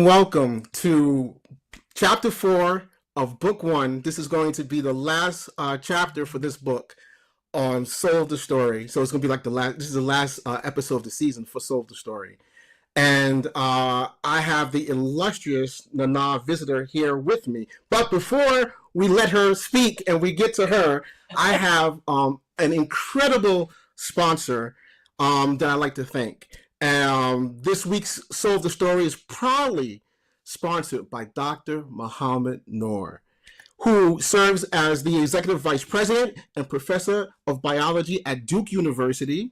Welcome to chapter 4 of book 1. This is going to be the last chapter for this book on Soul of the Story. So it's going to be like this is the last episode of the season for Soul of the Story. And I have the illustrious Nana visitor here with me. But before we let her speak and we get to her, I have an incredible sponsor that I'd like to thank. This week's Soul of the Story is proudly sponsored by Dr. Mohamed Noor, who serves as the Executive Vice President and Professor of Biology at Duke University.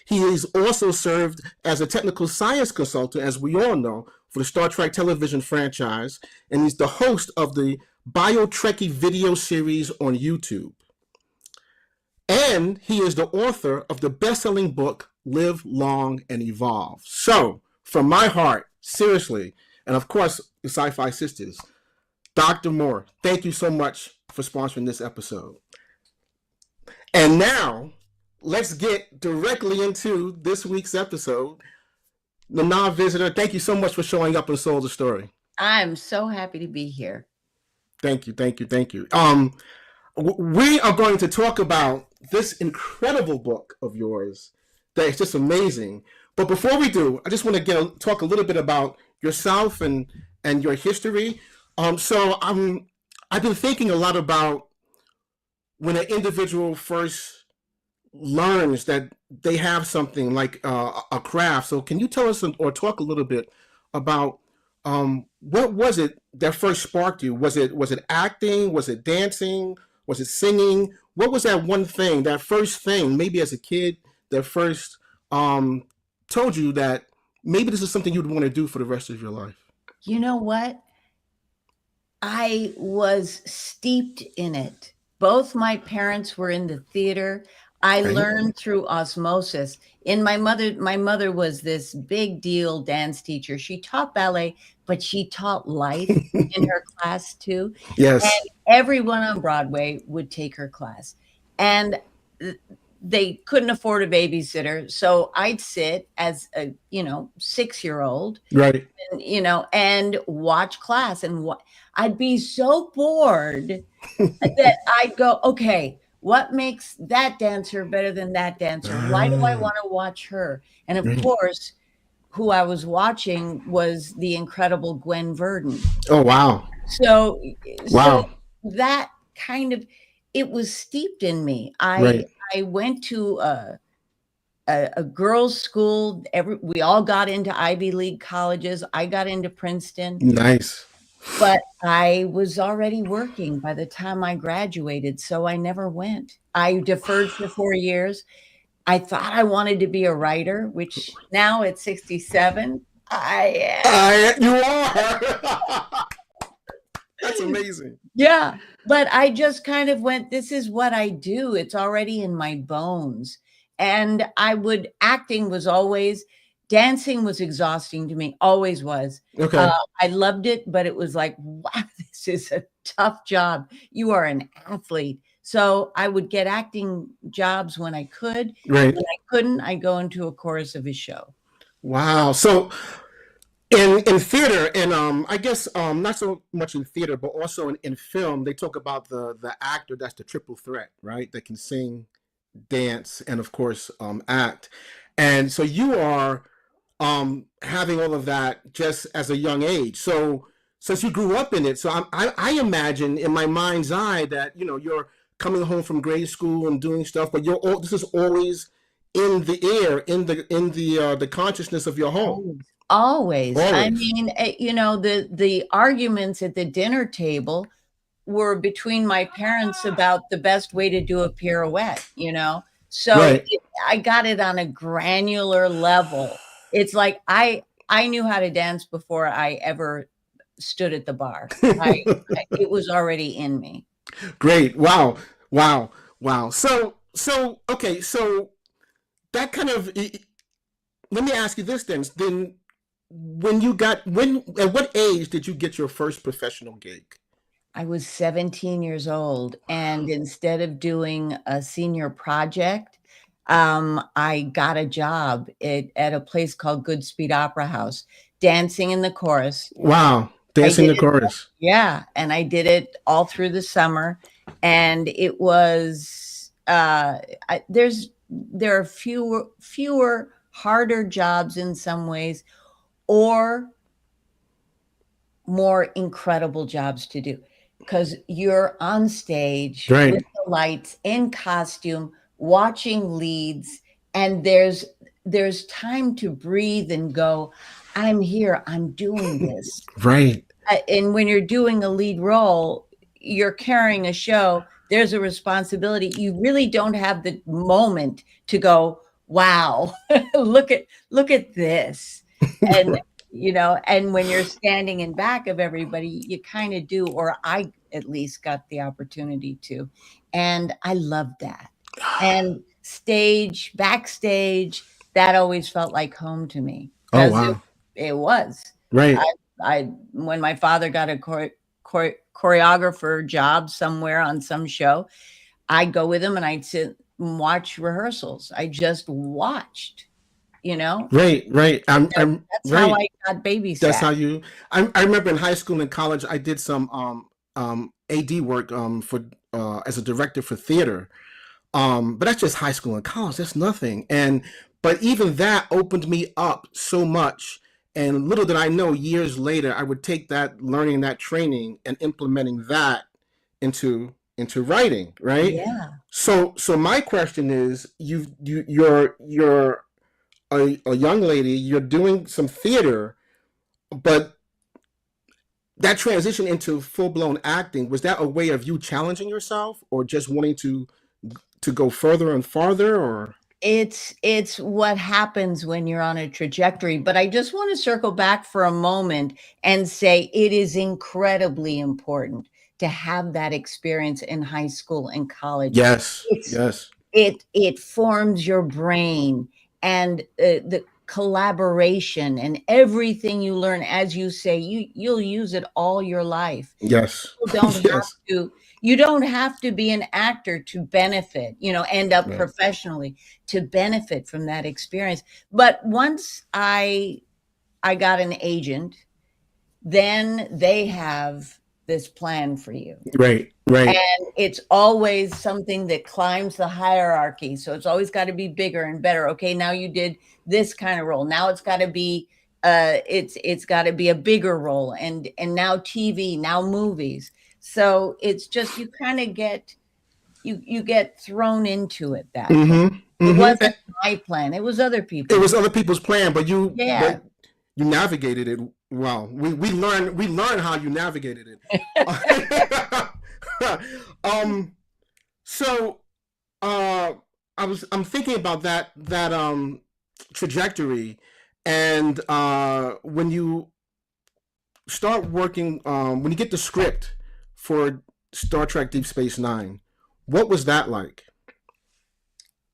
He has also served as a technical science consultant, as we all know, for the Star Trek television franchise, and he's the host of the BioTrekkie video series on YouTube. And he is the author of the best-selling book, Live Long and Evolve. So, from my heart, seriously, and of course, the Sci-Fi Sistas, Dr. Moore, thank you so much for sponsoring this episode. And now, let's get directly into this week's episode. Nana visitor, thank you so much for showing up in Soul of the Story. I'm so happy to be here. Thank you. We are going to talk about this incredible book of yours that is just amazing. But before we do, I just want to talk a little bit about yourself and your history. So I've been thinking a lot about when an individual first learns that they have something like a craft. So can you tell us or talk a little bit about what was it that first sparked you? Was it acting? Was it dancing? Was it singing? What was that one thing, that first thing, maybe as a kid, that first told you that maybe this is something you'd want to do for the rest of your life? You know what? I was steeped in it. Both my parents were in the theater. I learned through osmosis. My mother was this big deal dance teacher. She taught ballet, but she taught life in her class too. Yes. And everyone on Broadway would take her class. And they couldn't afford a babysitter. So I'd sit as a, 6-year-old, right, and watch class. And I'd be so bored that I'd go, okay, what makes that dancer better than that dancer? Why do I want to watch her? And of course, who I was watching was the incredible Gwen Verdon. Oh, wow. So that kind of, it was steeped in me. I went to a girls' school. We all got into Ivy League colleges. I got into Princeton. Nice. But I was already working by the time I graduated, so I never went. I deferred for 4 years. I thought I wanted to be a writer, which now at 67, I am. You are. That's amazing. Yeah. But I just kind of went, this is what I do. It's already in my bones. And acting was always, dancing was exhausting to me, always was. Okay. I loved it, but it was like, wow, this is a tough job. You are an athlete. So I would get acting jobs when I could. Right. When I couldn't, I go into a chorus of a show. Wow. So in theater, and I guess not so much in theater, but also in film, they talk about the actor that's the triple threat, right? That can sing, dance, and of course act. And so you are having all of that just as a young age. So since you grew up in it, so I imagine in my mind's eye that you're coming home from grade school and doing stuff, but this is always in the air, in the consciousness of your home. Always. I mean, the arguments at the dinner table were between my parents about the best way to do a pirouette, So I got it on a granular level. It's like I knew how to dance before I ever stood at the bar. It was already in me. Great. Wow. So okay. So that kind of, let me ask you this then. Then at what age did you get your first professional gig? I was 17 years old, and instead of doing a senior project, I got a job at a place called Goodspeed Opera House, dancing in the chorus. Wow, dancing the chorus. Yeah, and I did it all through the summer, and it was there are fewer harder jobs in some ways, or more incredible jobs to do, because you're on stage Right. with the lights, in costume, watching leads, and there's time to breathe and go, I'm here, I'm doing this. Right. And when you're doing a lead role, you're carrying a show, there's a responsibility. You really don't have the moment to go, wow, look at this. And and when you're standing in back of everybody, you kind of do, or I at least got the opportunity to. And I loved that. And backstage, that always felt like home to me. Oh, wow. It was. Right. When my father got a choreographer job somewhere on some show, I'd go with him and I'd sit and watch rehearsals. I just watched. Right. That's right. how I got babysat. That's how you. I remember in high school and college, I did some AD work for as a director for theater. But that's just high school and college. That's nothing. But even that opened me up so much. And little did I know, years later, I would take that learning, that training, and implementing that into writing. Right. Yeah. So my question is, you're a young lady, you're doing some theater, but that transition into full-blown acting, was that a way of you challenging yourself, or just wanting to go further and farther? Or it's what happens when you're on a trajectory. But I just want to circle back for a moment and say it is incredibly important to have that experience in high school and college. Yes. It forms your brain, and the collaboration and everything you learn, as you say, you'll use it all your life. Yes. You don't have to be an actor to benefit, end up professionally to benefit from that experience. But once I got an agent, then they have this plan for you. Right. And it's always something that climbs the hierarchy. So it's always got to be bigger and better. Okay, now you did this kind of role. Now it's got to be it's got to be a bigger role, and now TV, now movies. So it's just, you kind of get you get thrown into it that way. It wasn't my plan. It was other people. It was other people's plan, but you navigated it well. We learned how you navigated it. So I'm thinking about that trajectory, and when you start working, when you get the script for Star Trek Deep Space Nine, what was that like?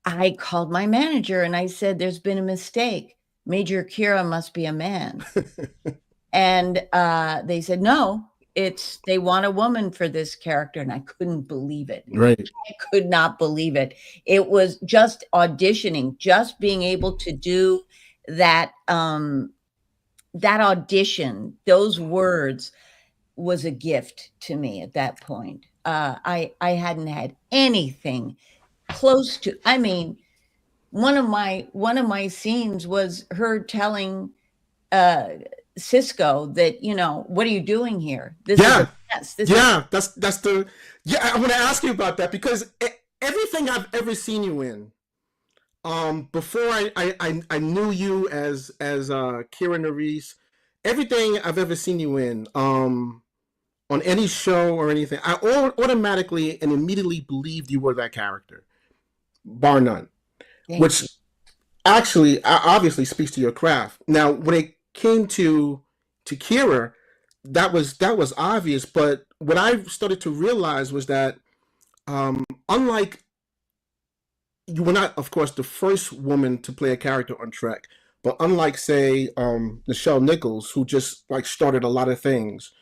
I called my manager and I said, there's been a mistake. Major Kira must be a man. And they said, no, they want a woman for this character. And I couldn't believe it. Right. I could not believe it. It was just auditioning, just being able to do that, that audition, those words, was a gift to me at that point. I hadn't had anything close to, I mean, one of my scenes was her telling Cisco that, what are you doing here? This is the best. I want to ask you about that, because everything I've ever seen you in, before I knew you as Kira Nerys, everything I've ever seen you in, on any show or anything, I automatically and immediately believed you were that character, bar none. Which actually obviously speaks to your craft. Now, when it came to Kira, that was obvious. But what I started to realize was that, unlike you were not, of course, the first woman to play a character on Trek, but unlike, say, Nichelle Nichols, who just like started a lot of things,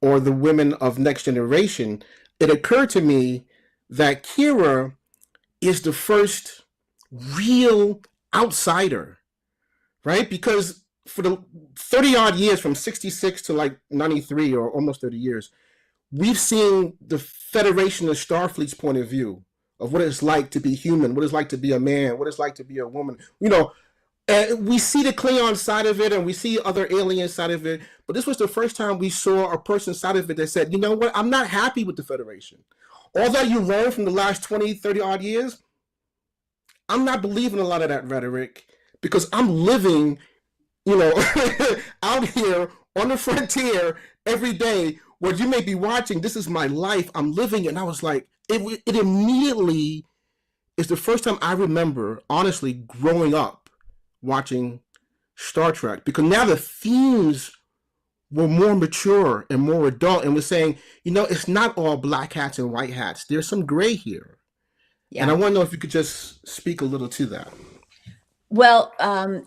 or the women of Next Generation, it occurred to me that Kira is the first real outsider, right? Because for the 30 odd years, from 66 to like 93, or almost 30 years, we've seen the Federation of Starfleet's point of view of what it's like to be human, what it's like to be a man, what it's like to be a woman. You know, we see the Klingon side of it, and we see other alien side of it, but this was the first time we saw a person side of it that said, you know what, I'm not happy with the Federation. All that you learned from the last 20, 30 odd years, I'm not believing a lot of that rhetoric, because I'm living, you know, out here on the frontier every day where you may be watching. This is my life. I'm living it. And I was like, it immediately is the first time I remember, honestly, growing up watching Star Trek, because now the themes were more mature and more adult, and we're saying, you know, it's not all black hats and white hats. There's some gray here. Yeah. And I want to know if you could just speak a little to that. Well,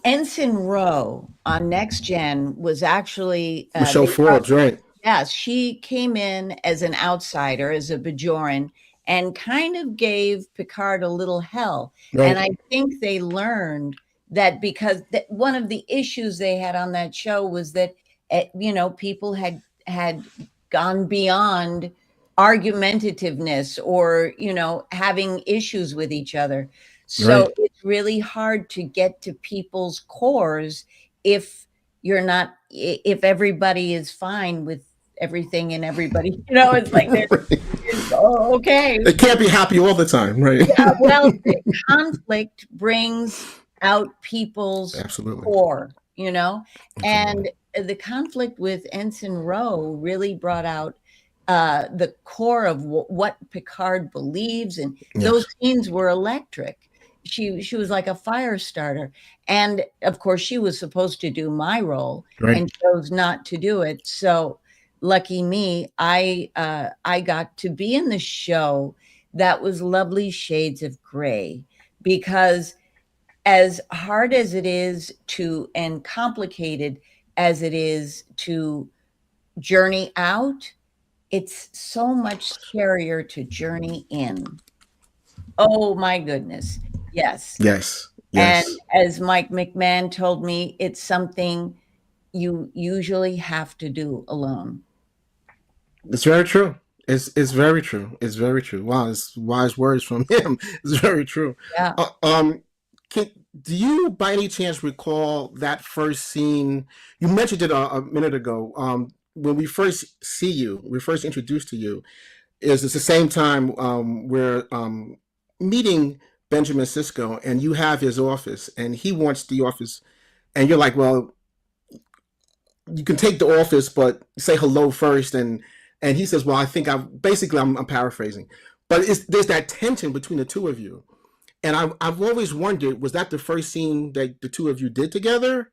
Ensign Ro on Next Gen was actually Michelle Forbes, right? Yes, she came in as an outsider, as a Bajoran, and kind of gave Picard a little hell. Right. And I think they learned that, because one of the issues they had on that show was that, you know, people had gone beyond argumentativeness, or, you know, having issues with each other. So right. It's really hard to get to people's cores if you're not, if everybody is fine with everything and everybody, you know, it's like, oh, okay. They can't be happy all the time, right? Yeah, well, conflict brings out people's Absolutely. Core, you know, Absolutely. And the conflict with Ensign Ro really brought out the core of what Picard believes, and yes. Those scenes were electric. She was like a fire starter, and of course she was supposed to do my role, right. And chose not to do it. So lucky me, I got to be in the show that was lovely shades of gray, because as hard as it is to, and complicated as it is to journey out, it's so much scarier to journey in. Oh my goodness. Yes. Yes. Yes. And as Mike McMahon told me, it's something you usually have to do alone. It's very true. It's very true. It's very true. Wow, it's wise words from him. It's very true. Yeah. Do you by any chance recall that first scene? You mentioned it a minute ago. When we first see you, we first introduced to you, it's the same time we're meeting Benjamin Sisko, and you have his office, and he wants the office, and you're like, well, you can take the office, but say hello first, and he says, well, I think I'm paraphrasing, but there's that tension between the two of you, and I've always wondered, was that the first scene that the two of you did together?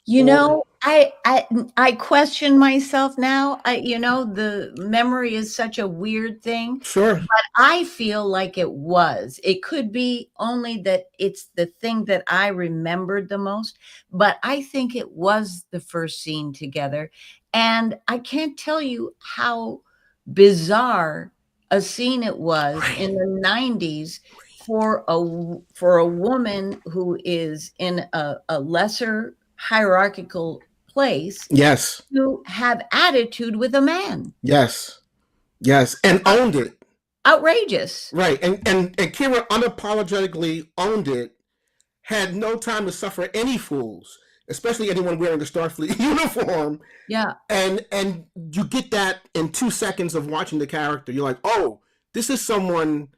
You know, I question myself now. You know, the memory is such a weird thing. Sure. But I feel like it was. It could be only that it's the thing that I remembered the most, but I think it was the first scene together. And I can't tell you how bizarre a scene it was right. in the 90s for a woman who is in a lesser hierarchical place, yes, to have attitude with a man. Yes, and owned it. Outrageous, right? And Kira unapologetically owned it. Had no time to suffer any fools, especially anyone wearing a Starfleet uniform. Yeah, and you get that in 2 seconds of watching the character. You're like, oh, this is someone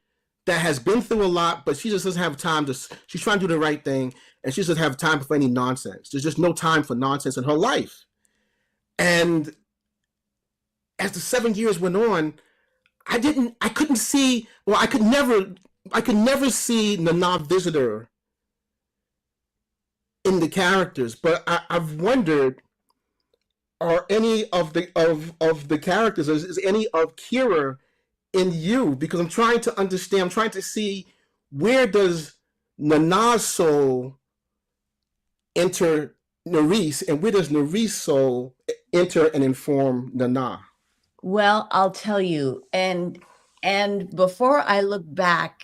that has been through a lot, but she just doesn't have time to. She's trying to do the right thing, and she doesn't have time for any nonsense. There's just no time for nonsense in her life. And as the 7 years went on, I couldn't see. Well, I could never see Nana Visitor in the characters. But I've wondered, are any of the characters, is any of Kira in you? Because I'm trying to understand. I'm trying to see, where does Nana's soul enter Nerys, and where does Nerys' soul enter and inform Nana? Well, I'll tell you, and before I look back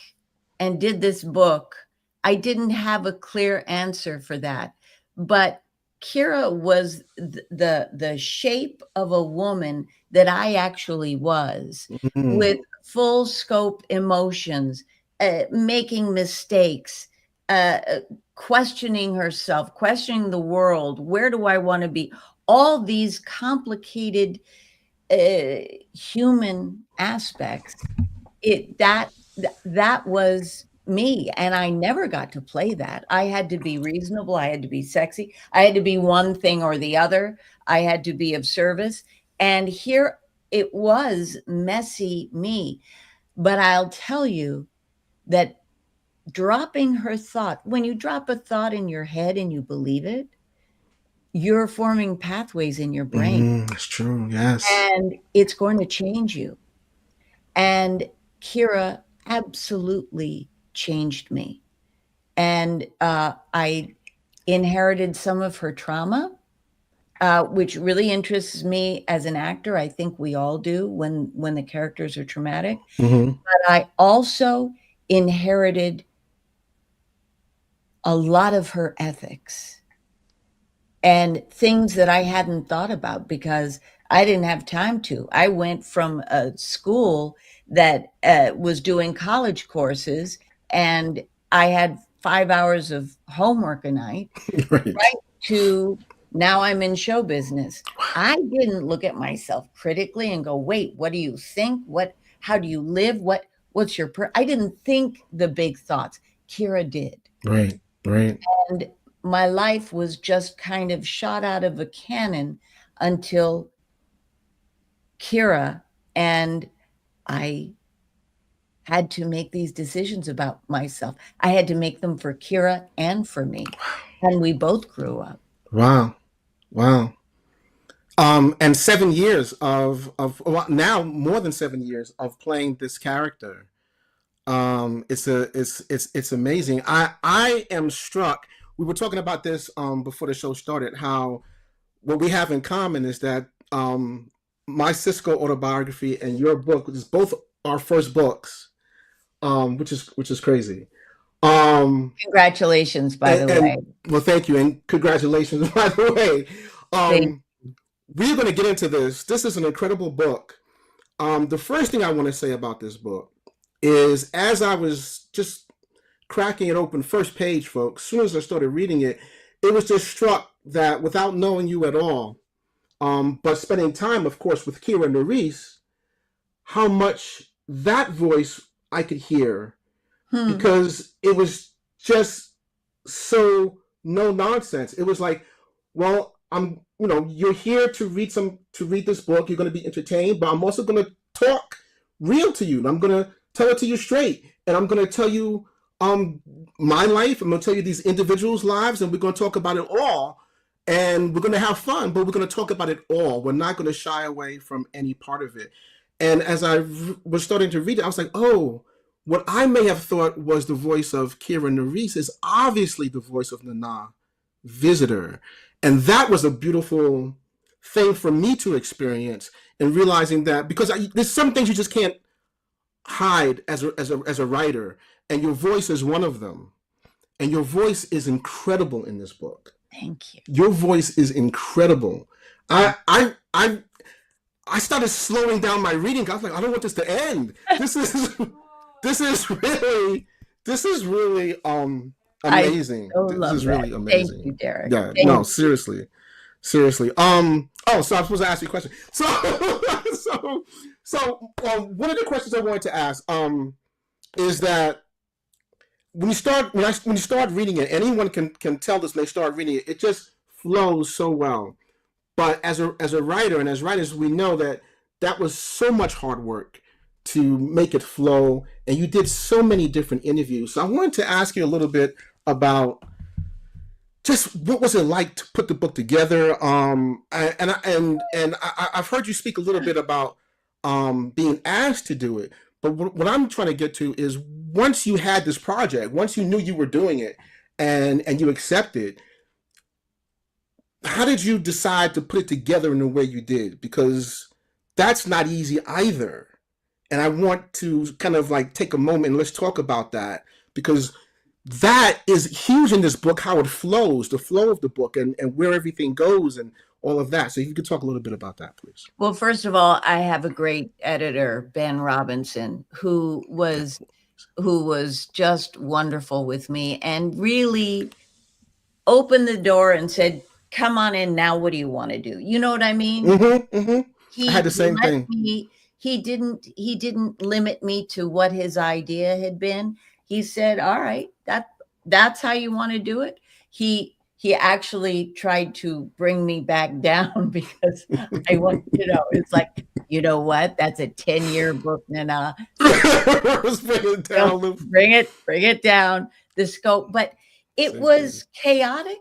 and did this book, I didn't have a clear answer for that. But Kira was the shape of a woman that I actually was, with full scope emotions, making mistakes, questioning herself, questioning the world. Where do I want to be? All these complicated human aspects. That was me, and I never got to play that. I had to be reasonable. I had to be sexy. I had to be one thing or the other. I had to be of service. And here it was messy me. But I'll tell you that dropping her thought, when you drop a thought in your head and you believe it, you're forming pathways in your brain. That's true. Yes. And it's going to change you. And Kira absolutely changed me. And I inherited some of her trauma, which really interests me as an actor. I think we all do when the characters are traumatic. Mm-hmm. But I also inherited a lot of her ethics and things that I hadn't thought about because I didn't have time to. I went from a school that was doing college courses, and I had 5 hours of homework a night, right, to now I'm in show business. I didn't look at myself critically and go, wait, what do you think? How do you live? What's your I didn't think the big thoughts. Kira did. Right. And my life was just kind of shot out of a cannon until Kira, and I had to make these decisions about myself. I had to make them for Kira and for me. And we both grew up. Wow. And 7 years of well, now more than 7 years of playing this character. It's amazing. I am struck. We were talking about this before the show started, how what we have in common is that my Cisco autobiography and your book is both our first books, which is crazy. Congratulations, by the way. Well, thank you, and congratulations, by the way. We're going to get into this. This is an incredible book. The first thing I want to say about this book is, as I was just cracking it open, first page, folks, as soon as I started reading it, it was just struck that without knowing you at all, but spending time, of course, with Kira Nerys, how much that voice I could hear, because it was just so no nonsense. It was like, well, you're here to read this book. You're going to be entertained, but I'm also going to talk real to you. And I'm going to tell it to you straight, and I'm going to tell you my life. I'm going to tell you these individuals' lives, and we're going to talk about it all. And we're going to have fun, but we're going to talk about it all. We're not going to shy away from any part of it. And as I was starting to read it, I was like, oh, what I may have thought was the voice of Kira Nerys is obviously the voice of Nana, Visitor. And that was a beautiful thing for me to experience, and realizing that, because there's some things you just can't hide as a writer, and your voice is one of them. And your voice is incredible in this book. Thank you. Your voice is incredible. I started slowing down my reading. I was like, I don't want this to end. This is really amazing. This is really amazing. Thank you, Derek. Yeah, no, seriously. So I'm supposed to ask you a question. So one of the questions I wanted to ask is that when you start reading it, anyone can tell this when they start reading it, it just flows so well. But as a writer, and as writers, we know that was so much hard work to make it flow, and you did so many different interviews. So I wanted to ask you a little bit about just what was it like to put the book together. And I've heard you speak a little bit about being asked to do it. But what I'm trying to get to is once you had this project, once you knew you were doing it, and you accepted, how did you decide to put it together in the way you did? Because that's not easy either. And I want to kind of like take a moment and let's talk about that, because that is huge in this book, how it flows, the flow of the book, and where everything goes and all of that. So if you could talk a little bit about that, please. Well, first of all, I have a great editor, Ben Robinson, who was just wonderful with me and really opened the door and said, come on in now. What do you want to do? You know what I mean? I had the same thing. He didn't limit me to what his idea had been. He said, all right, that's how you want to do it. He actually tried to bring me back down because I want, it's like, you know what? That's a 10-year book, Nana. Bring it down, the scope. But it was chaotic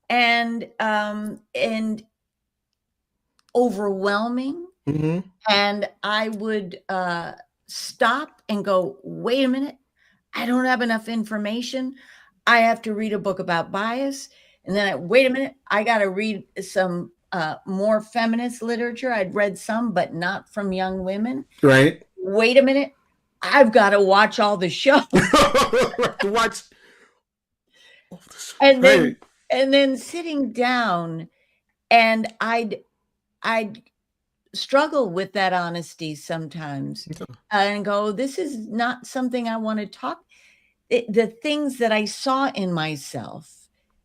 and overwhelming. And I would stop and go, wait a minute, I don't have enough information. I have to read a book about bias. And then wait a minute, I got to read some more feminist literature. I'd read some, but not from young women. Right. Wait a minute, I've got to watch all the shows. And then sitting down, and I'd struggle with that honesty sometimes and go, this is not something I want to talk. The things that I saw in myself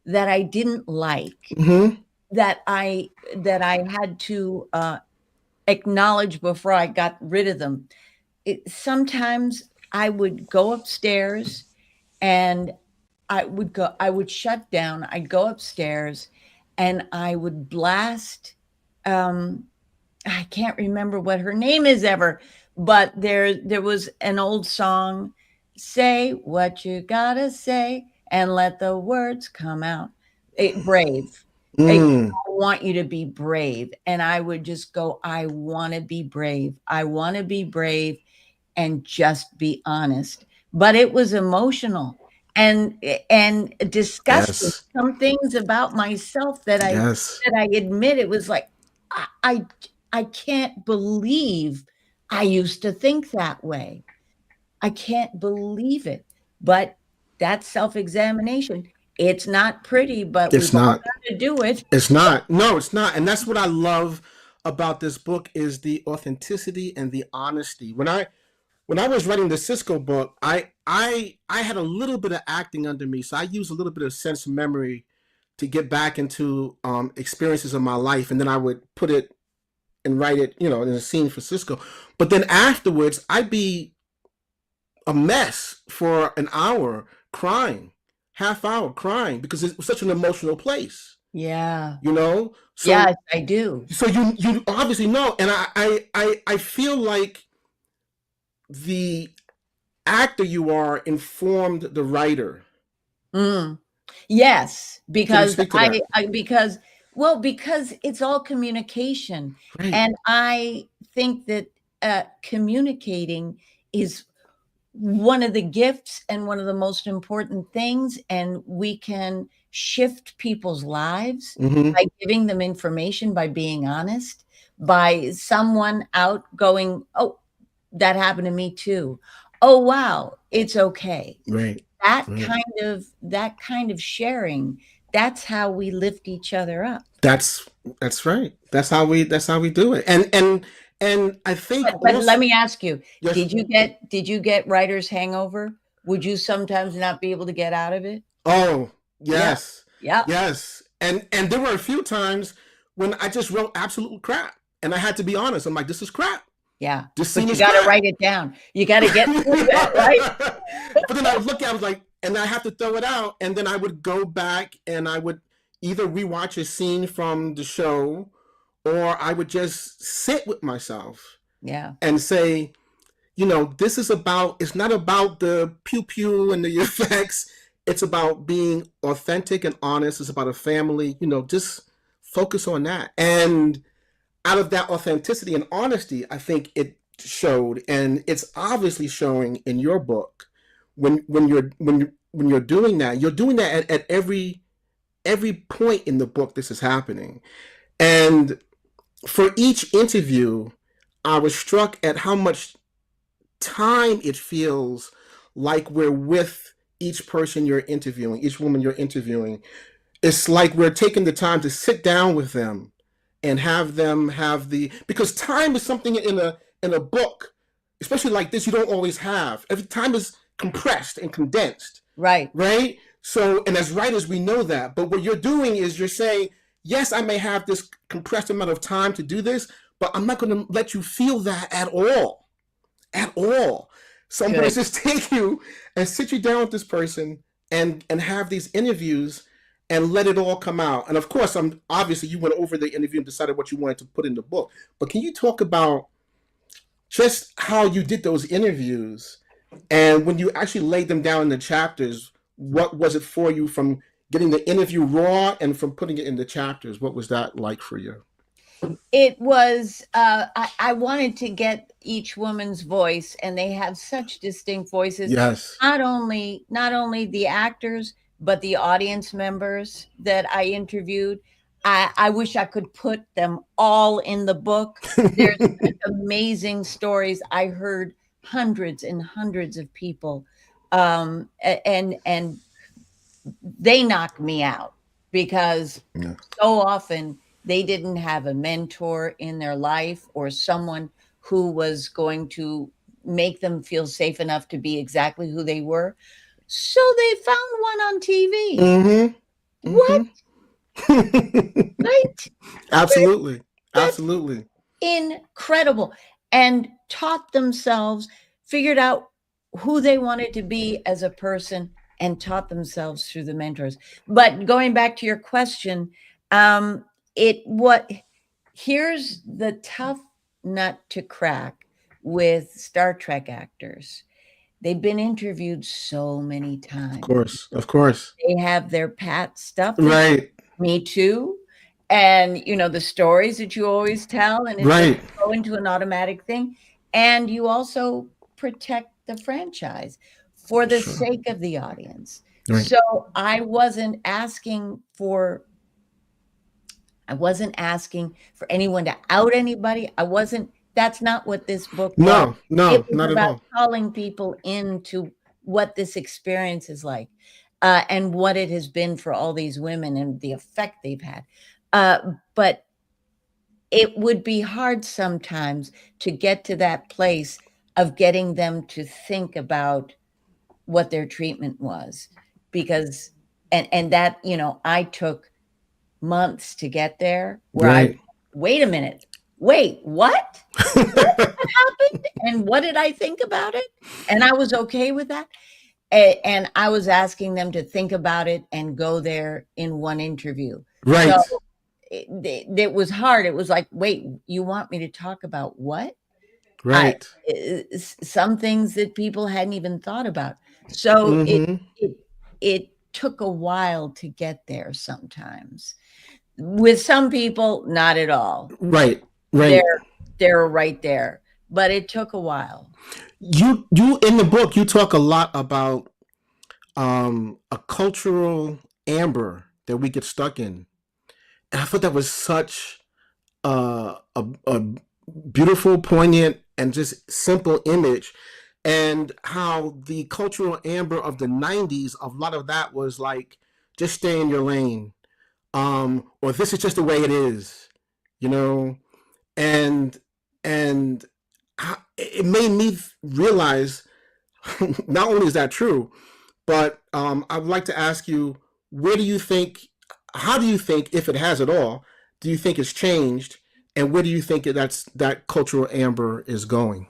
that I didn't like, that I had to acknowledge before I got rid of them. Sometimes I would go upstairs and I would shut down. I'd go upstairs and I would blast, I can't remember what her name is ever, but there was an old song, say what you gotta say and let the words come out. Brave. I want you to be brave. And I would just go, I want to be brave. I want to be brave and just be honest. But it was emotional and disgusting. Yes. Some things about myself that I admit, it was like, I can't believe I used to think that way. I can't believe it. But that's self-examination. It's not pretty, but we've got to do it. It's not. No, it's not. And that's what I love about this book is the authenticity and the honesty. When I was writing the Cisco book, I had a little bit of acting under me. So I used a little bit of sense memory to get back into experiences of my life. And then I would put it and write it, in a scene for Cisco. But then afterwards, I'd be a mess for an hour crying, half hour crying, because it was such an emotional place. Yeah. So, yes, I do. So you obviously know. And I feel like the actor you are informed the writer. Yes, because because it's all communication. Right. And I think that communicating is one of the gifts and one of the most important things. And we can shift people's lives by giving them information, by being honest, by someone out going, oh, that happened to me too. Oh, wow, it's okay. Right. That kind of sharing, that's how we lift each other up. That's right. That's how we do it. And I think but let me ask you, yes, did you get writer's hangover? Would you sometimes not be able to get out of it? Oh, yes. Yeah. Yes. And there were a few times when I just wrote absolute crap. And I had to be honest. I'm like, this is crap. Yeah. But you got to write it down. You got to get through that, right? But then I would look at it, I was like, and I have to throw it out. And then I would go back and I would either rewatch a scene from the show, or I would just sit with myself. Yeah. And say, this is it's not about the pew pew and the effects. It's about being authentic and honest. It's about a family, just focus on that. And out of that authenticity and honesty, I think it showed, and it's obviously showing in your book, when you're doing that, at every point in the book this is happening. And for each interview, I was struck at how much time it feels like we're with each person you're interviewing, each woman you're interviewing. It's like we're taking the time to sit down with them and have them have because time is something in a book, especially like this, you don't always have. Every time is compressed and condensed. Right. Right? So, and as writers, we know that. But what you're doing is you're saying, yes, I may have this compressed amount of time to do this, but I'm not going to let you feel that at all. At all. So I'm going to just take you and sit you down with this person and have these interviews and let it all come out. And of course, obviously you went over the interview and decided what you wanted to put in the book. But can you talk about just how you did those interviews, and when you actually laid them down in the chapters, what was it for you from getting the interview raw and from putting it in the chapters? What was that like for you? It was, I wanted to get each woman's voice, and they have such distinct voices. Yes. Not only the actors, but the audience members that I interviewed. I wish I could put them all in the book. There's amazing stories. I heard hundreds and hundreds of people, and they knocked me out because so often they didn't have a mentor in their life or someone who was going to make them feel safe enough to be exactly who they were. So they found one on TV. Mm-hmm. What? Right? Absolutely. Absolutely. Incredible. And taught themselves, figured out who they wanted to be as a person, and taught themselves through the mentors. But going back to your question, here's the tough nut to crack with Star Trek actors. They've been interviewed so many times. Of course. They have their pat stuff. Right. Me too. And, the stories that you always tell, and it go into an automatic thing. And you also protect the franchise for the sake of the audience. Right. So I wasn't asking for anyone to out anybody. That's not what this book was. No, it was not about at all. Calling people into what this experience is like, and what it has been for all these women and the effect they've had. But it would be hard sometimes to get to that place of getting them to think about what their treatment was, because, and that, I took months to get there, where wait a minute, what? What happened? And what did I think about it? And I was okay with that. And I was asking them to think about it and go there in one interview. Right. So it was hard. It was like, wait, you want me to talk about what? Right. Some things that people hadn't even thought about. So it took a while to get there sometimes. With some people, not at all. Right. They're right there. But it took a while. You in the book, you talk a lot about a cultural amber that we get stuck in. And I thought that was such a beautiful, poignant, and just simple image. And how the cultural amber of the 90s, a lot of that was like, just stay in your lane. Or this is just the way it is, and it made me realize, not only is that true, but I would like to ask you, how do you think, if it has at all, do you think it's changed, and where do you think that cultural amber is going?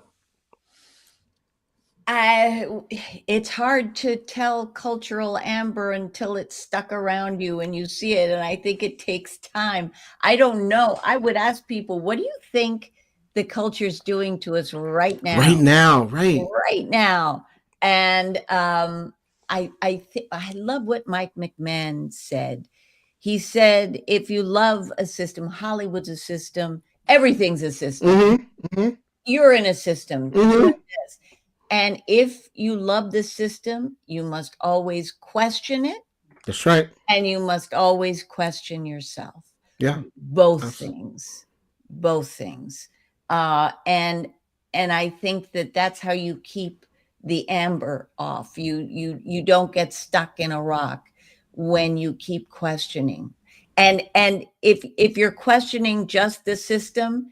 It's hard to tell cultural amber until it's stuck around you and you see it. And I think it takes time. I don't know. I would ask people, what do you think the culture's doing to us right now? Right now. And I love what Mike McMahon said. He said, if you love a system, Hollywood's a system, everything's a system. you're in a system Mm-hmm. doing this. And if you love the system, you must always question it. That's right. And you must always question yourself. Yeah. Both Absolutely. things. Both things. And I think that that's how you keep the amber off. You don't get stuck in a rock when you keep questioning. And if you're questioning just the system,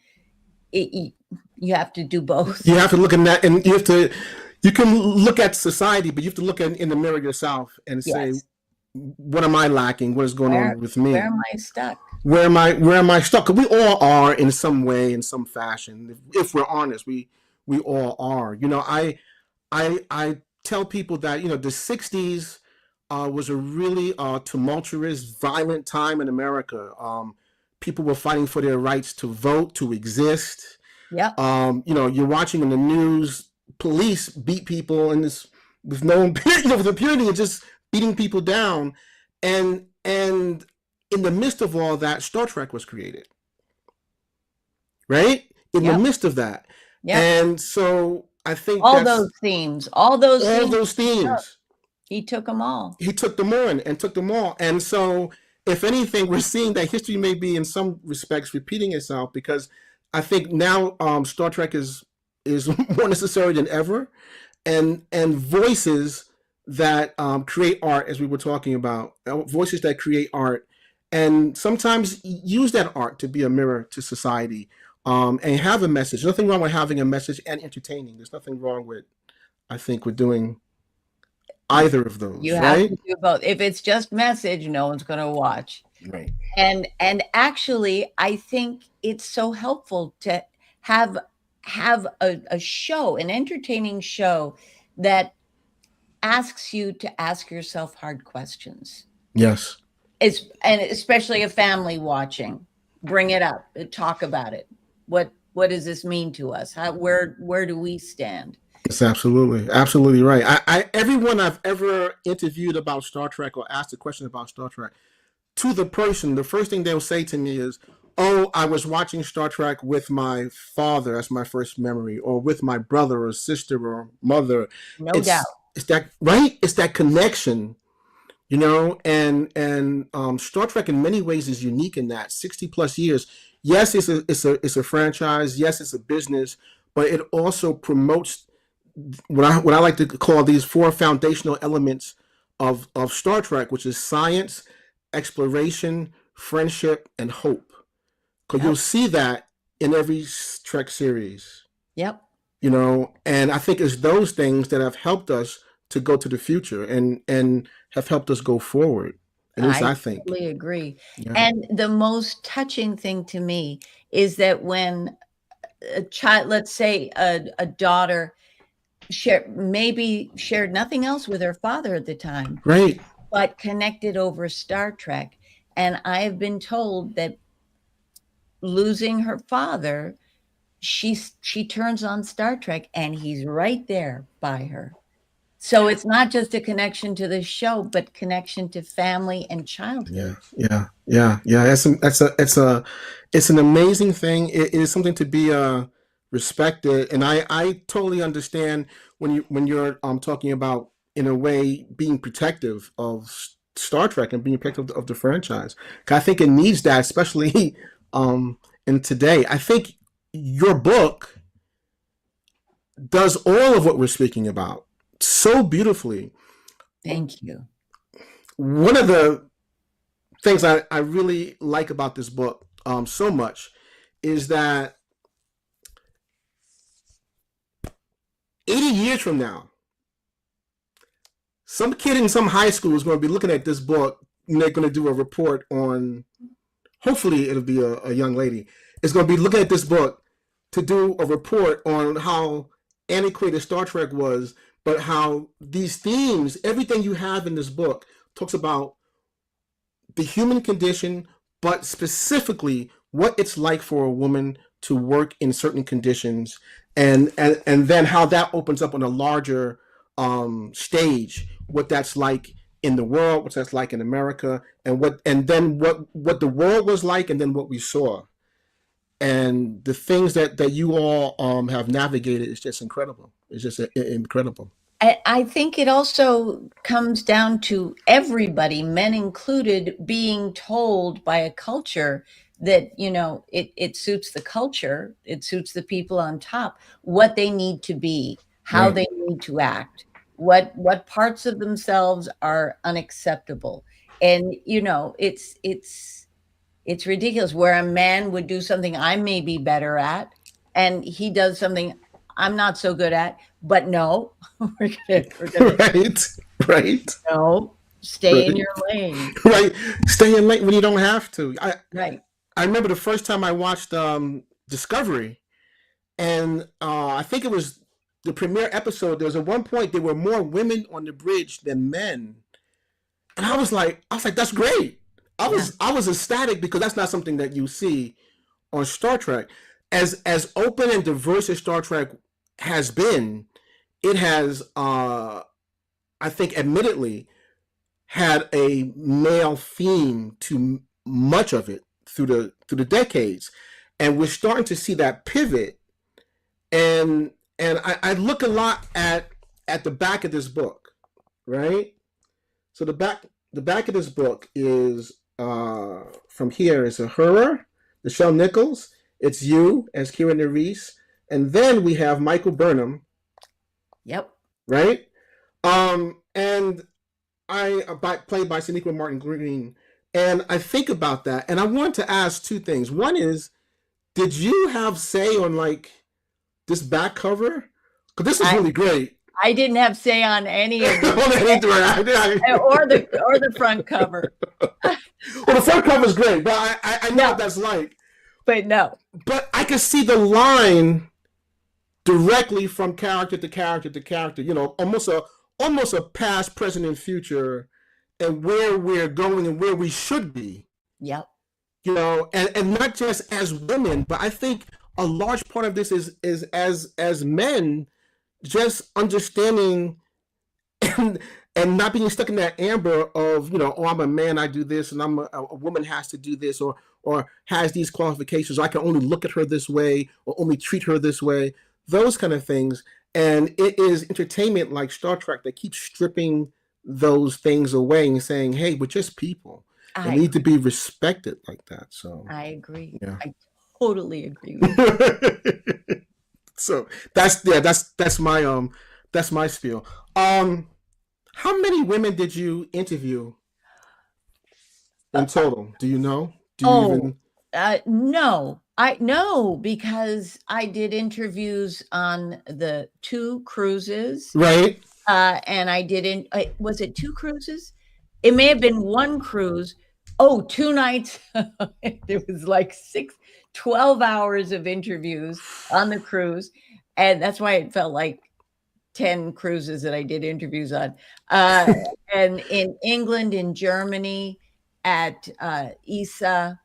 you have to do both. You have to look at that, and you can look at society, but you have to look in the mirror yourself and say, Yes. what am I lacking? What is going on with Where me? am I stuck? Where am I stuck? 'Cause we all are in some way, in some fashion. If we're honest, we all are. I tell people that the '60s was a really tumultuous, violent time in America. People were fighting for their rights to vote, to exist. Yep. You're watching in the news, police beat people and this with no with impunity and just beating people down, and in the midst of all that, Star Trek was created, right? In the midst of that, and so I think all those themes, all those themes. He took them all. He took them on and took them all, and so if anything, we're seeing that history may be in some respects repeating itself, because I think now Star Trek is more necessary than ever, and voices that create art, as we were talking about, voices that create art, and sometimes use that art to be a mirror to society, and have a message. There's nothing wrong with having a message and entertaining. There's nothing wrong with, I think, with doing either of those. You have to do both. If it's just message, no one's going to watch. Right. And actually, I think it's so helpful to have a show, an entertaining show that asks you to ask yourself hard questions. Yes. And especially a family watching. Bring it up. Talk about it. What does this mean to us? Where do we stand? It's absolutely right. Everyone I've ever interviewed about Star Trek or asked a question about Star Trek, to the person, the first thing they'll say to me is, "Oh, I was watching Star Trek with my father. That's my first memory, or with my brother or sister or mother." No doubt. It's that, right? It's that connection, and Star Trek in many ways is unique in that 60 plus years. Yes, it's a franchise. Yes, it's a business, but it also promotes what I like to call these 4 foundational elements of Star Trek, which is science, exploration, friendship, and hope. Because you'll see that in every Trek series. Yep. And I think it's those things that have helped us to go to the future and have helped us go forward. At least I think. I totally agree. Yeah. And the most touching thing to me is that when a child, let's say a daughter, shared nothing else with her father at the time, right, but connected over Star Trek. And I have been told that losing her father, she turns on Star Trek and he's right there by her. So it's not just a connection to the show, but connection to family and childhood. Yeah. It's an amazing thing. It is something to be respected, and I totally understand when you're talking about, in a way, being protective of Star Trek and being protective of the franchise. 'Cause I think it needs that, especially in today. I think your book does all of what we're speaking about so beautifully. Thank you. One of the things I really like about this book so much is that 80 years from now, some kid in some high school is going to be looking at this book, and they're going to do a report on, hopefully it'll be a young lady, is going to be looking at this book to do a report on how antiquated Star Trek was, but how these themes, everything you have in this book, talks about the human condition, but specifically what it's like for a woman to work in certain conditions, and then how that opens up on a larger stage, what that's like in the world, what that's like in America, and then what the world was like, and then what we saw. and the things that you all have navigated is just incredible. It's just incredible. I think it also comes down to everybody, men included, being told by a culture that, it suits the culture, it suits the people on top, what they need to be, how Right. they need to act, what parts of themselves are unacceptable. And, it's ridiculous where a man would do something I may be better at, and he does something I'm not so good at, but no, we're gonna right. no, stay Right. in your lane. Right. Stay in late when you don't have to. Right. I remember the first time I watched Discovery, and I think it was the premiere episode. There was at one point there were more women on the bridge than men, and I was like, that's great. I was ecstatic because that's not something that you see on Star Trek. As open and diverse as Star Trek has been, it has, I think, admittedly, had a male theme to much of it through the decades, and we're starting to see that pivot. And I look a lot at the back of this book, right? So the back of this book is from here is a Hurrah, Nichelle Nichols. It's you as Kira Nerys, and then we have Michael Burnham. Yep. Right. And I played by Sonequa Martin Green, and I think about that, and I want to ask two things. One is, did you have say on like this back cover? Because this is really great. I didn't have say on any of them. or the front cover. Well, the front cover is great, but I know what that's like. But no. But I can see the line directly from character to character to character. Almost a past, present, and future, and where we're going and where we should be. Yep. And not just as women, but I think a large part of this is as men, just understanding and not being stuck in that amber of, I'm a man, I do this, and I'm a woman has to do this, or has these qualifications, or I can only look at her this way, or only treat her this way, those kind of things. And it is entertainment like Star Trek that keeps stripping those things away and saying, hey, we're just people. They need to be respected like that. So I agree. Yeah. I totally agree with you. So that's my spiel. How many women did you interview in total? Do you know? No, because I did interviews on the 2 cruises. Right. And I did was it 2 cruises? It may have been 1 cruise. Oh, 2 nights. It was like 12 hours of interviews on the cruise. And that's why it felt like 10 cruises that I did interviews on. And in England, in Germany, at ESA,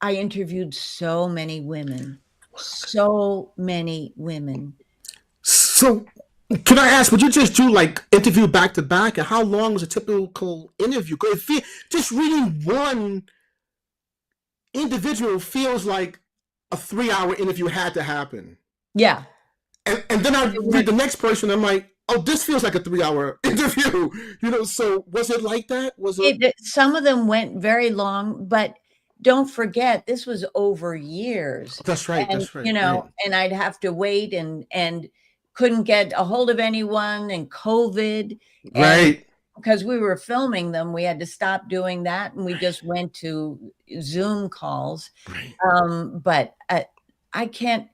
I interviewed so many women. So can I ask, would you just do like interview back to back? And how long was a typical interview? Because just reading one individual feels like a 3-hour interview had to happen. Yeah. And then I read the next person, I'm like, oh, this feels like a 3-hour interview. So was it like that? Some of them went very long, but don't forget, this was over years. That's right. And, that's right. And I'd have to wait and couldn't get a hold of anyone, and COVID. Right. Because we were filming them, we had to stop doing that, and we just went to Zoom calls. Right. But I can't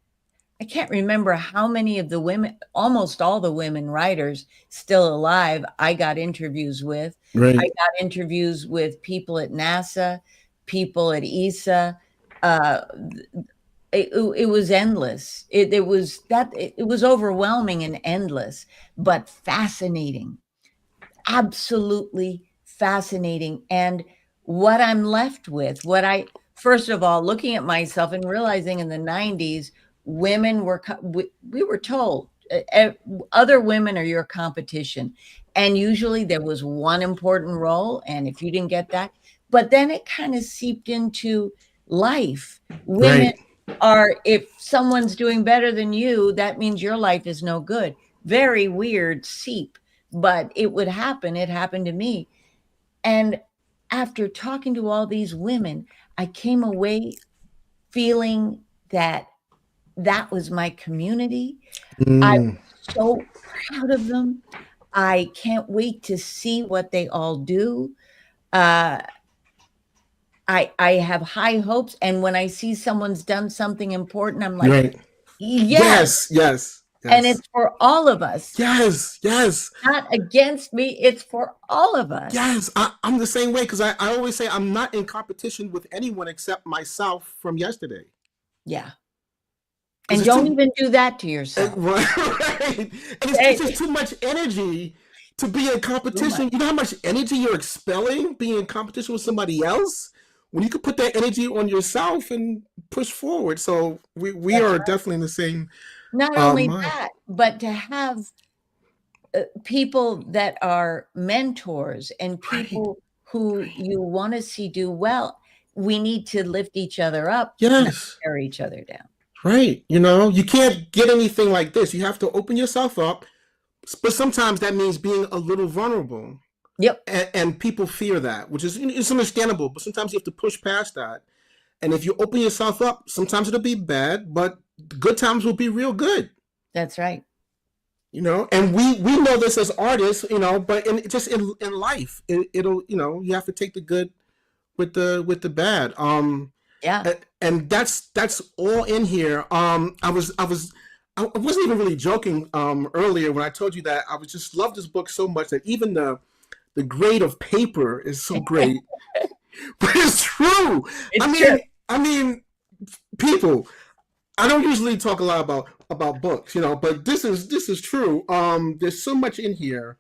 remember how many of the women, almost all the women writers still alive, I got interviews with. Right. I got interviews with people at NASA, people at ESA. It was endless. It was overwhelming and endless, but fascinating. Absolutely fascinating. And what I'm left with, first of all, looking at myself and realizing in the 90s, women we were told other women are your competition. And usually there was one important role. And if you didn't get that, but then it kind of seeped into life. Women, Right. Or if someone's doing better than you, that means your life is no good. Very weird seep, but it would happen. It happened to me. And after talking to all these women, I came away feeling that that was my community. I was so proud of them. I can't wait to see what they all do. I have high hopes, and when I see someone's done something important, I'm like, Right. yes. Yes. And it's for all of us. Yes. Not against me. It's for all of us. Yes. I'm the same way, because I always say I'm not in competition with anyone except myself from yesterday. Yeah. And don't even do that to yourself. Right. And it's just too much energy to be in competition. You know how much energy you're expelling being in competition with somebody else? When you could put that energy on yourself and push forward. So we are definitely in the same Not only that, but to have people that are mentors and people who you want to see do well. We need to lift each other up, not tear each other down. Right. You can't get anything like this. You have to open yourself up. But sometimes that means being a little vulnerable. Yep. And people fear that, which is it's understandable. But sometimes you have to push past that. And if you open yourself up, sometimes it'll be bad, but good times will be real good. That's right. And we know this as artists, but in life, it'll you have to take the good with the bad. Yeah. And that's all in here. I wasn't even really joking earlier when I told you that I just love this book so much that even the grade of paper is so great. But it's true. I mean, people, I don't usually talk a lot about books, but this is true. There's so much in here.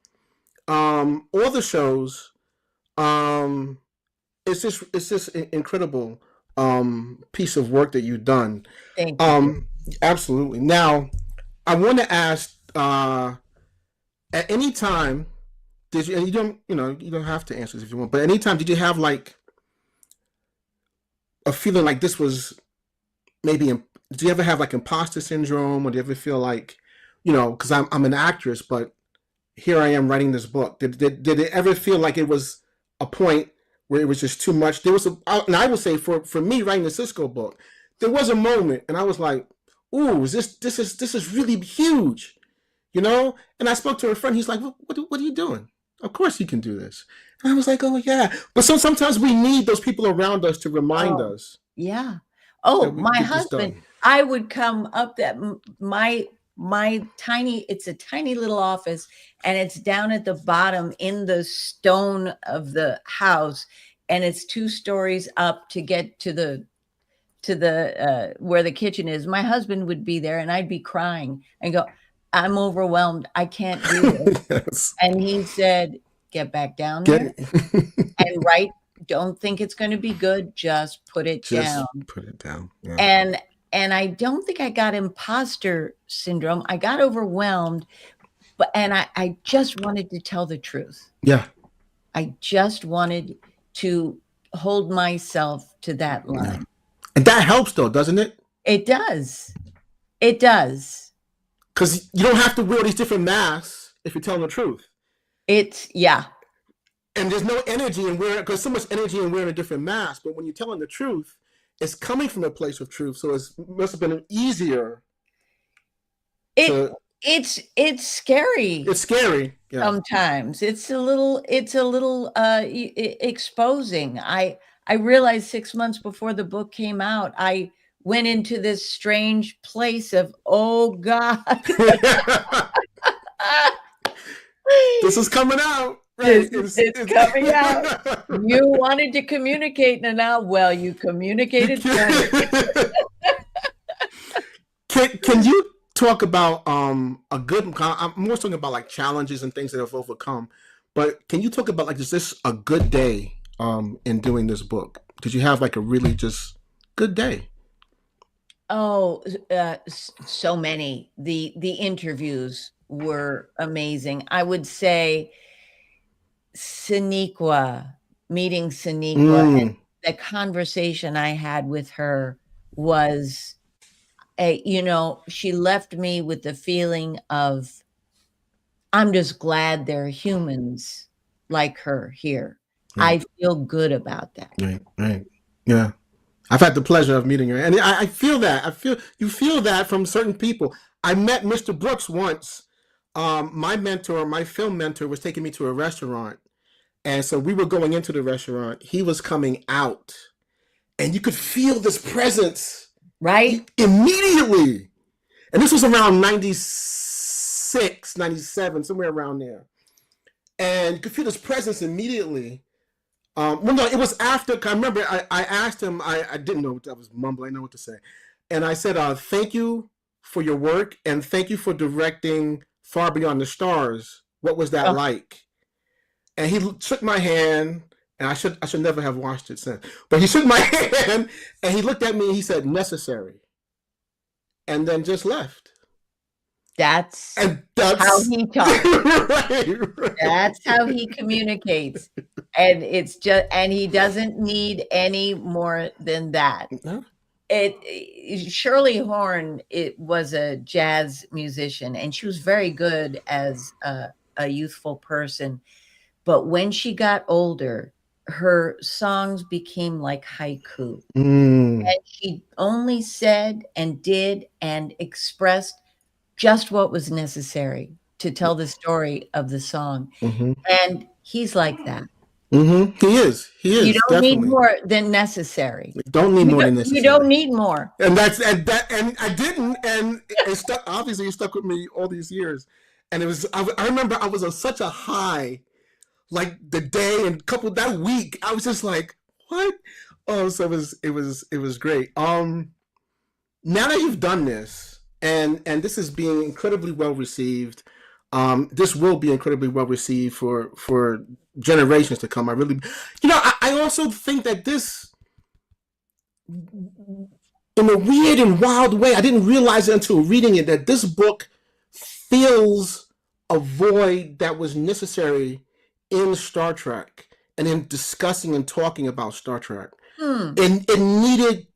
All the shows, it's just an incredible piece of work that you've done. Thank you. Absolutely. Now, I want to ask, at any time did you, and you don't have to answer this if you want, but anytime did you have like a feeling like this was maybe, do you ever have like imposter syndrome, or do you ever feel like, because I'm an actress, but here I am writing this book. Did it ever feel like it was a point where it was just too much? There was and I would say for me writing the Cisco book, there was a moment, and I was like, "Ooh, this is really huge," And I spoke to a friend. He's like, "What are you doing? Of course you can do this." And I was like, "Oh yeah," but sometimes we need those people around us to remind us. Yeah. Oh, my husband, I would come up that my tiny, it's a tiny little office, and it's down at the bottom in the stone of the house, and it's 2 stories up to get to the where the kitchen is. My husband would be there, and I'd be crying and go, "I'm overwhelmed. I can't do this." Yes. And he said, "Get back down there and write. Don't think it's going to be good. Just put it down." Put it down. Yeah. And I don't think I got imposter syndrome. I got overwhelmed, and I just wanted to tell the truth. Yeah. I just wanted to hold myself to that line. Yeah. And that helps though, doesn't it? It does. It does. Because you don't have to wear these different masks if you're telling the truth. Yeah. And there's no energy in wearing, because so much energy in wearing a different mask. But when you're telling the truth, it's coming from a place of truth. So it must have been easier. It's scary. It's scary. Yeah. Sometimes it's a little exposing. I realized 6 months before the book came out, I went into this strange place of, oh God. This is coming out. Right. It's coming out. You wanted to communicate, and now, well, you communicated. Can you talk about a good? I'm more talking about like challenges and things that have overcome. But can you talk about like, is this a good day in doing this book? Did you have like a really just good day? Oh, so many. The interviews were amazing. I would say meeting Sonequa, and the conversation I had with her was she left me with the feeling of, I'm just glad there are humans like her here. Right. I feel good about that. Right. Yeah. I've had the pleasure of meeting her, and I feel that. You feel that from certain people. I met Mr. Brooks once. My film mentor, was taking me to a restaurant, and so we were going into the restaurant. He was coming out, and you could feel this presence, right? Immediately. And this was around 96, 97, somewhere around there. And you could feel this presence immediately. Well, no, it was after. I remember I asked him. I didn't know what I was mumbling. I didn't know what to say, and I said, "Thank you for your work, and thank you for directing Far Beyond the Stars. What was that like?" And he shook my hand, and I should never have watched it since. But he shook my hand, and he looked at me, and he said, "Necessary," and then just left. That's how he talks. Right. That's how he communicates. And he doesn't need any more than that. No. Shirley Horn, it was a jazz musician, and she was very good as a youthful person. But when she got older, her songs became like haiku. And she only said and did and expressed just what was necessary to tell the story of the song. And he's like that. He is. You don't need more than necessary. You don't need more than necessary. You don't need more. And I didn't, and it stuck. Obviously, it stuck with me all these years. And it was. I remember I was on such a high, like the day and that week. I was just like, what? Oh, so it was great. Now that you've done this. And this is being incredibly well received. This will be incredibly well received for generations to come. I also think that this, in a weird and wild way, I didn't realize it until reading it, that this book fills a void that was necessary in Star Trek and in discussing and talking about Star Trek. And it needed.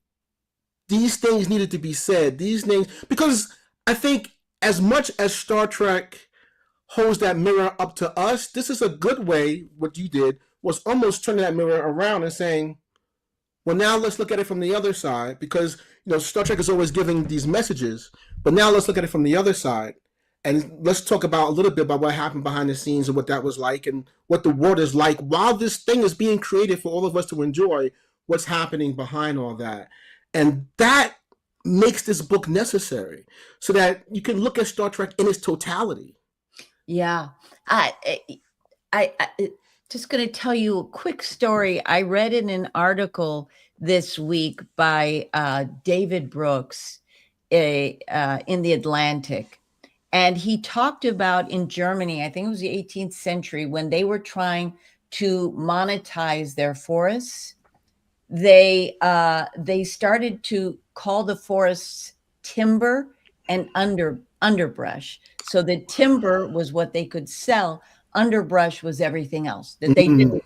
These things needed to be said. These names, because I think as much as Star Trek holds that mirror up to us, this is a good way. What you did was almost turning that mirror around and saying, well, now let's look at it from the other side, because Star Trek is always giving these messages, but now let's look at it from the other side, and let's talk about a little bit about what happened behind the scenes and what that was like, and what the world is like while this thing is being created for all of us to enjoy. What's happening behind all that. And that makes this book necessary so that you can look at Star Trek in its totality. Yeah. I just going to tell you a quick story. I read in an article this week by David Brooks in the Atlantic. And he talked about in Germany, I think it was the 18th century, when they were trying to monetize their forests. They started to call the forests timber and underbrush. So the timber was what they could sell. Underbrush was everything else that they didn't want.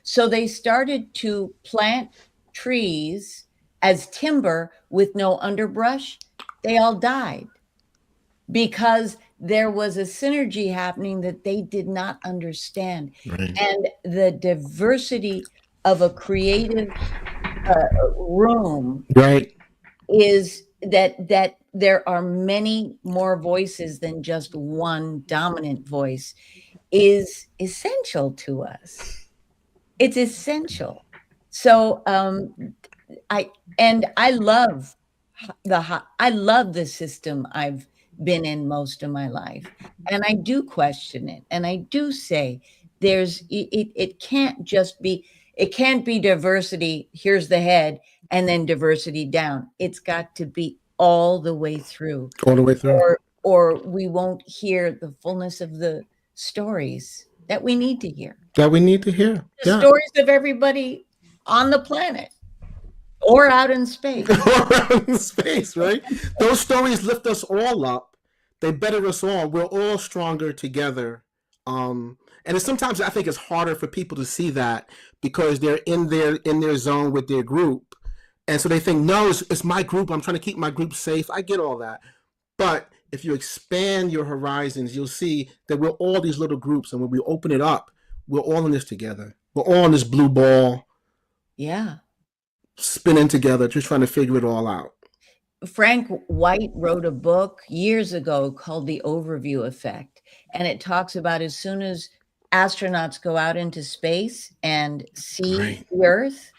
So they started to plant trees as timber with no underbrush. They all died because there was a synergy happening that they did not understand. Right. And the diversity of a creative room, right, is that there are many more voices than just one dominant voice is essential to us. It's essential. So I love the system I've been in most of my life, and I do question it, and I do say it can't just be. It can't be diversity, here's the head, and then diversity down. It's got to be all the way through. All the way through. Or we won't hear the fullness of the stories that we need to hear. The stories of everybody on the planet or out in space. Right? Those stories lift us all up. They better us all. We're all stronger together. And sometimes I think it's harder for people to see that because they're in their zone with their group, And so they think, no, it's my group. I'm trying to keep my group safe. I get all that. But if you expand your horizons, you'll see that we're all these little groups. And when we open it up, we're all in this together. We're all on this blue ball. Yeah. Spinning together, just trying to figure it all out. Frank White wrote a book years ago called The Overview Effect. And it talks about as soon as astronauts go out into space and see the Earth,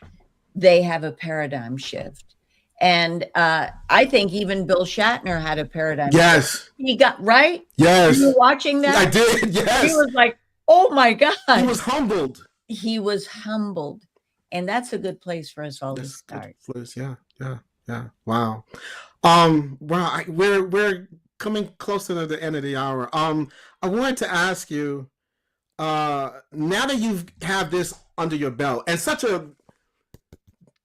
they have a paradigm shift. And I think even Bill Shatner had a paradigm shift. He got, right? Yes. You were watching that? I did, yes. He was like, oh my God. He was humbled. He was humbled. And that's a good place for us all to start. Yeah. Wow. Wow. We're coming closer to the end of the hour. I wanted to ask you, now that you have this under your belt, and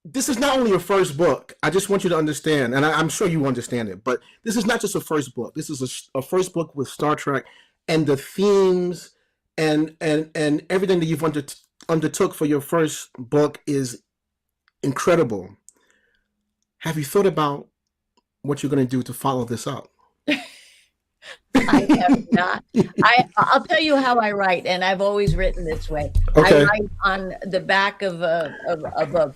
this is not only your first book. I just want you to understand, and I'm sure you understand it, but this is not just a first book. This is a first book with Star Trek, and the themes and everything that you've undertook for your first book is incredible. Have you thought about what you're going to do to follow this up? I have not. I'll tell you how I write, and I've always written this way. Okay. I write on the back of a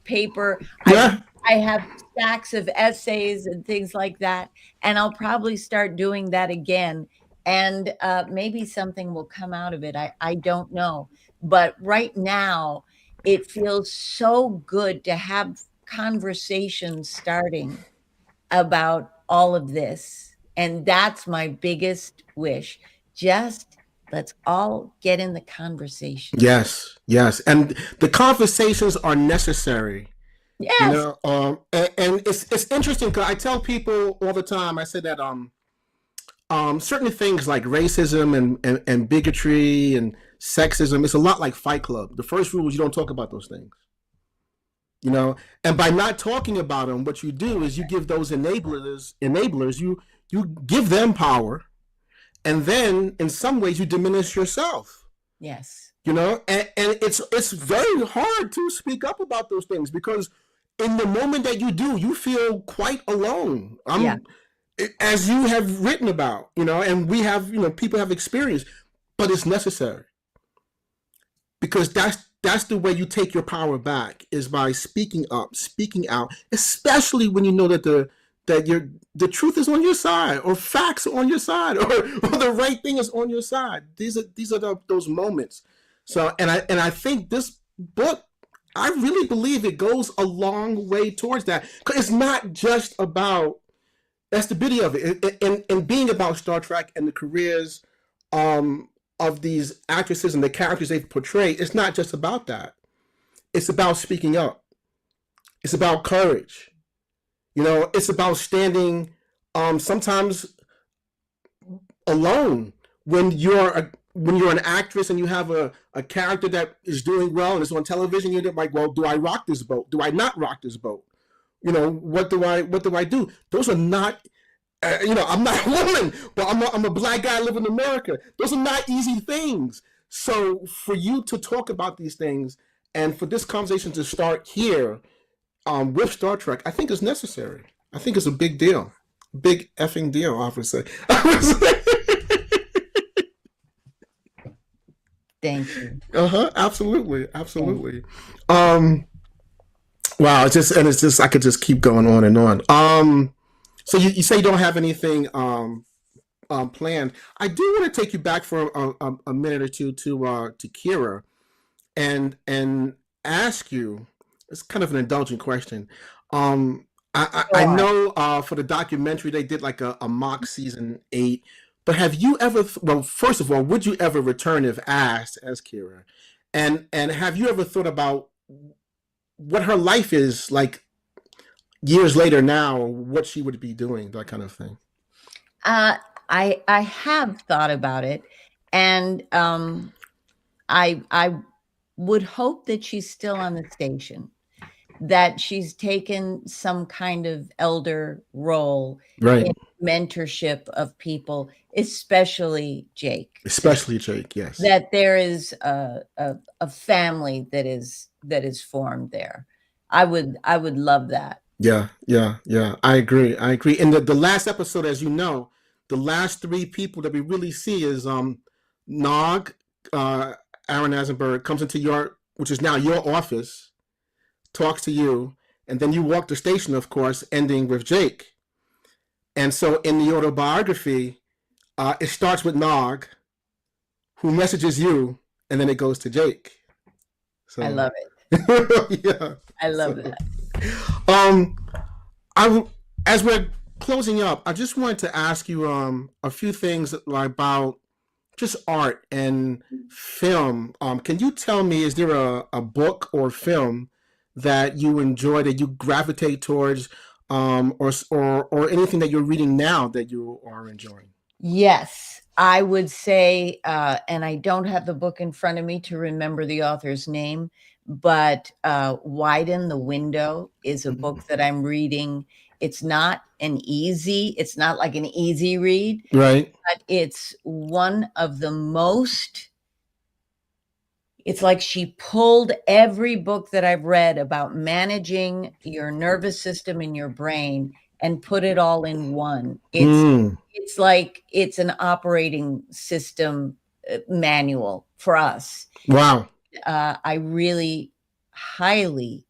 paper. Yeah. I have stacks of essays and things like that, and I'll probably start doing that again. And maybe something will come out of it. I don't know. But right now, it feels so good to have conversations starting about all of this. And that's my biggest wish. Just let's all get in the conversation. Yes. And the conversations are necessary. Yes. You know, and it's interesting because I tell people all the time, I say that certain things like racism and bigotry and sexism, it's a lot like Fight Club. The first rule is you don't talk about those things. You know, and by not talking about them, what you do is you give those enablers, you give them power, and then in some ways you diminish yourself. Yes. You know, and it's very hard to speak up about those things because in the moment that you do, you feel quite alone. As you have written about, you know, and we have, you know, people have experienced, but it's necessary because that's the way you take your power back, is by speaking up, speaking out, especially when you know that the truth is on your side, or facts are on your side, or the right thing is on your side. These are those moments. So, and I think this book, I really believe it goes a long way towards that, because it's not just about, that's the beauty of it, and being about Star Trek and the careers of these actresses and the characters they've portrayed. It's not just about that. It's about speaking up. It's about courage. You know, it's about standing sometimes alone when you're an actress and you have a character that is doing well and it's on television. You're like, well, do I rock this boat? Do I not rock this boat? You know, what do I do? Those are not, you know, I'm not a woman, but I'm a black guy living in America. Those are not easy things. So for you to talk about these things and for this conversation to start here with Star Trek, I think is necessary. I think it's a big deal. Big effing deal, I would say. Thank you. Absolutely. Wow, it's just I could just keep going on and on. So you say you don't have anything planned. I do want to take you back for a minute or two to Kira, and ask you. It's kind of an indulgent question. I know for the documentary they did like a mock season 8. But have you ever? Well, first of all, would you ever return if asked as Kira? And have you ever thought about what her life is like years later now, what she would be doing, that kind of thing? I have thought about it, and I would hope that she's still on the station, that she's taken some kind of elder role in mentorship of people, especially Jake. Yes. That there is a family that is formed there. I would love that. Yeah. I agree. And the last episode, as you know, the last three people that we really see is Nog, Aaron Eisenberg comes into your, which is now your office, talks to you, and then you walk the station, of course, ending with Jake. And so in the autobiography, it starts with Nog, who messages you, and then it goes to Jake. So I love it. yeah, I love that. As we're closing up, I just wanted to ask you a few things about just art and film. Can you tell me, is there a book or film that you enjoy, that you gravitate towards, or anything that you're reading now that you are enjoying? Yes, I would say, and I don't have the book in front of me to remember the author's name, but Widen the Window is a book that I'm reading. It's not like an easy read, right? But it's one of the most, it's like she pulled every book that I've read about managing your nervous system and your brain and put it all in one. It's like it's an operating system manual for us. Wow. I really highly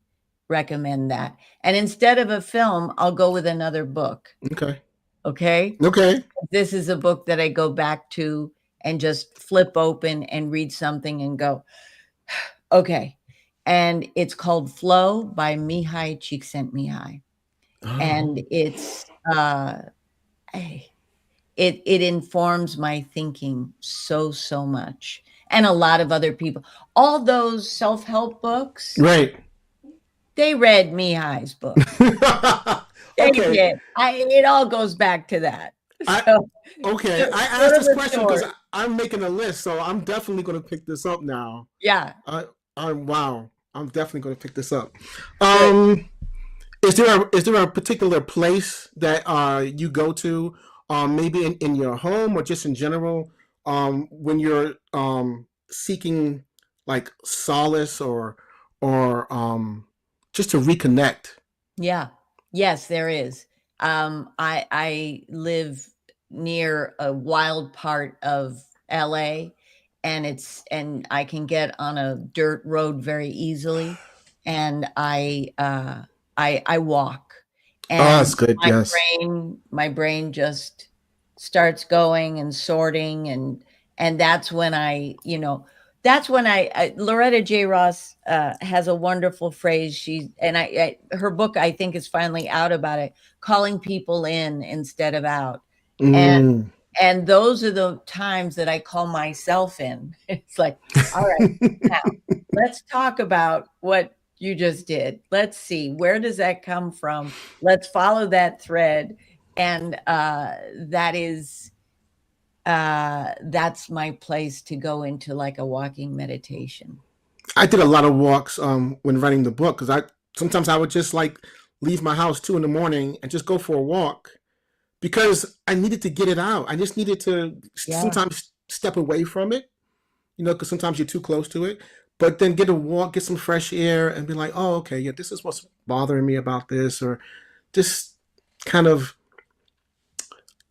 recommend that. And instead of a film, I'll go with another book. Okay. This is a book that I go back to and just flip open and read something and go, okay. And it's called Flow by Mihai Csikszentmihalyi. And it's it informs my thinking so much, and a lot of other people. All those self-help books, right? They read Mihai's book. They did. It all goes back to that. So, I asked this question because I'm making a list, so I'm definitely going to pick this up now. Yeah. Wow. I'm definitely going to pick this up. Is there a particular place that you go to, maybe in your home or just in general, when you're seeking like solace or just to reconnect? Yeah. Yes, there is. I live near a wild part of LA, and I can get on a dirt road very easily, and I walk. And that's good. My brain just starts going and sorting, and that's when Loretta J. Ross has a wonderful phrase. Her book, I think, is finally out about it, calling people in instead of out. And those are the times that I call myself in. It's like, all right, now let's talk about what you just did. Let's see, where does that come from? Let's follow that thread. And that's my place to go into, like a walking meditation. I did a lot of walks when writing the book, because sometimes I would just like leave my house 2 a.m. and just go for a walk, because I needed to get it out. I just needed to sometimes step away from it, because sometimes you're too close to it. But then get a walk, get some fresh air, and be like, oh, okay, yeah, this is what's bothering me about this, or just kind of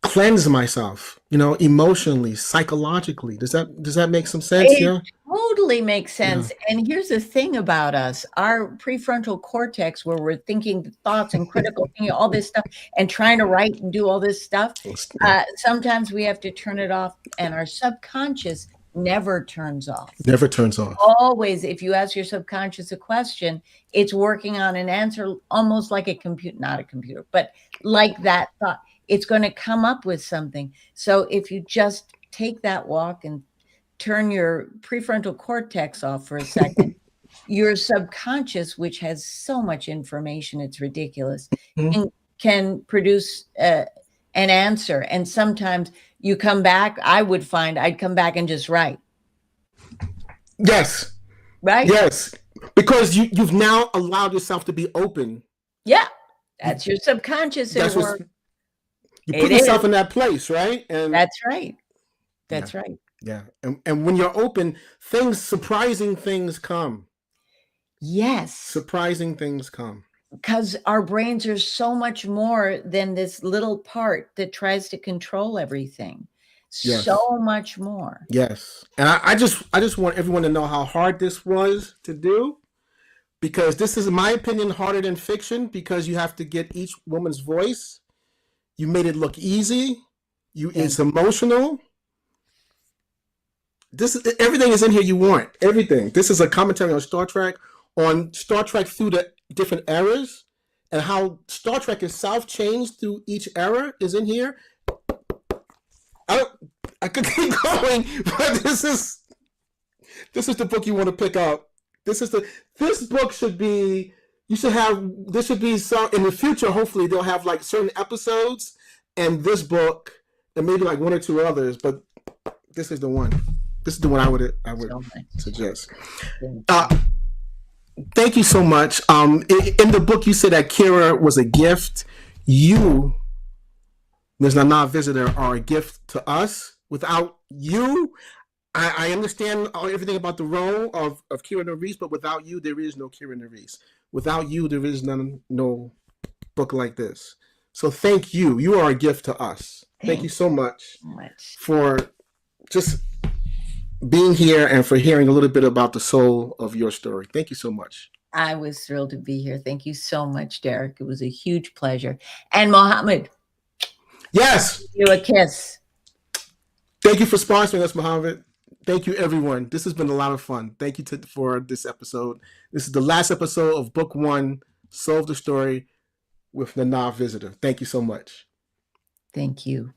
cleanse myself, emotionally, psychologically. Does that make some sense? It totally makes sense. Yeah. And here's the thing about us: our prefrontal cortex, where we're thinking thoughts and critical thinking, all this stuff, and trying to write and do all this stuff. Sometimes we have to turn it off, and our subconscious never turns off. Never turns off. Always, if you ask your subconscious a question, it's working on an answer, almost like a computer, not a computer, but like that thought. It's going to come up with something. So if you just take that walk and turn your prefrontal cortex off for a second, your subconscious, which has so much information, it's ridiculous, can produce an answer. And sometimes you come back, I'd come back and just write. Yes. Right? Yes. Because you've now allowed yourself to be open. Yeah. That's your subconscious at work. You put yourself in that place, right? And that's right. That's right. Yeah. And when you're open, surprising things come. Yes. Surprising things come. Because our brains are so much more than this little part that tries to control everything. Yes. So much more. Yes. And I just want everyone to know how hard this was to do, because this is, in my opinion, harder than fiction, because you have to get each woman's voice. You made it look easy. It's emotional. Everything is in here you want. Everything. This is a commentary on Star Trek through the different eras, and how Star Trek itself changed through each era is in here. I could keep going, but this is the book you want to pick up. This book should be, this should be some, in the future, hopefully they'll have like certain episodes and this book and maybe like one or two others, but this is the one. This is the one I would suggest. Thank you so much. In the book, you said that Kira was a gift. You, Ms. Nana Visitor, are a gift to us. Without you, I understand everything about the role of Kira Nerys, but without you, there is no Kira Nerys. Without you, there is no book like this. So thank you. You are a gift to us. Thank you so much for just being here and for hearing a little bit about the soul of your story. Thank you so much. I was thrilled to be here. Thank you so much, Derek. It was a huge pleasure. And Mohamed. Yes. You a kiss. Thank you for sponsoring us, Mohamed. Thank you, everyone. This has been a lot of fun. Thank you for this episode. This is the last episode of Book 1, Solve the Story, with Nana Visitor. Thank you so much. Thank you.